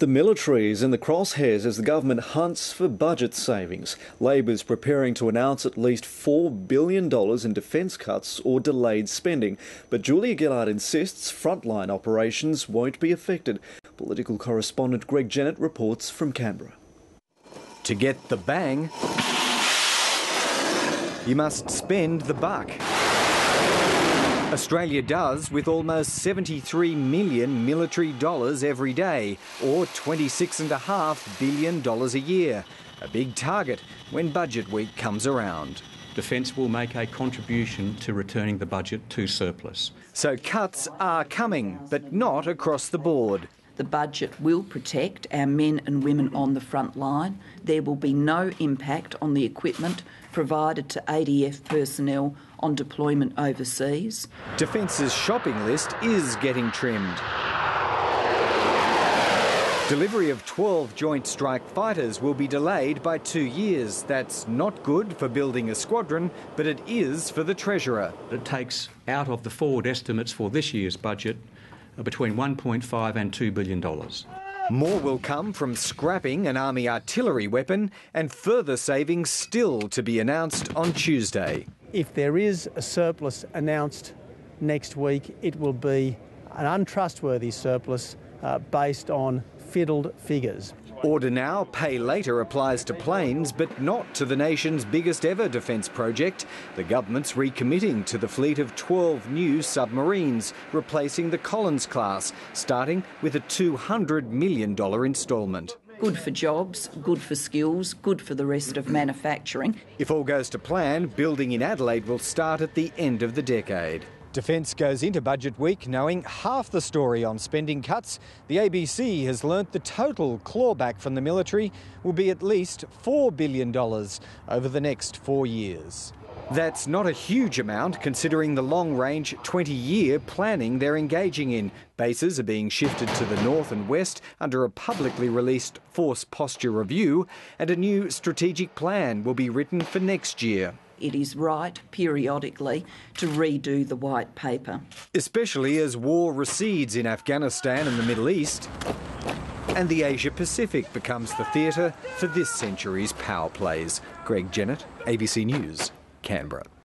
The military is in the crosshairs as the government hunts for budget savings. Labor's preparing to announce at least $4 billion in defence cuts or delayed spending. But Julia Gillard insists frontline operations won't be affected. Political correspondent Greg Jennett reports from Canberra. To get the bang, you must spend the buck. Australia does, with almost 73 million military dollars every day, or $26.5 billion a year. A big target when budget week comes around. Defence will make a contribution to returning the budget to surplus. So cuts are coming, but not across the board. The budget will protect our men and women on the front line. There will be no impact on the equipment provided to ADF personnel on deployment overseas. Defence's shopping list is getting trimmed. Delivery of 12 Joint Strike Fighters will be delayed by 2 years. That's not good for building a squadron, but it is for the Treasurer. It takes out of the forward estimates for this year's budget between $1.5 and $2 billion. More will come from scrapping an army artillery weapon, and further savings still to be announced on Tuesday. If there is a surplus announced next week, it will be an untrustworthy surplus based on fiddled figures. Order now, pay later applies to planes, but not to the nation's biggest ever defence project. The government's recommitting to the fleet of 12 new submarines, replacing the Collins class, starting with a $200 million instalment. Good for jobs, good for skills, good for the rest of manufacturing. If all goes to plan, building in Adelaide will start at the end of the decade. Defence goes into budget week knowing half the story on spending cuts. The ABC has learnt the total clawback from the military will be at least $4 billion over the next 4 years. That's not a huge amount considering the long-range 20-year planning they're engaging in. Bases are being shifted to the north and west under a publicly released force posture review, and a new strategic plan will be written for next year. It is right, periodically, to redo the white paper. Especially as war recedes in Afghanistan and the Middle East, and the Asia-Pacific becomes the theatre for this century's power plays. Greg Jennett, ABC News, Canberra.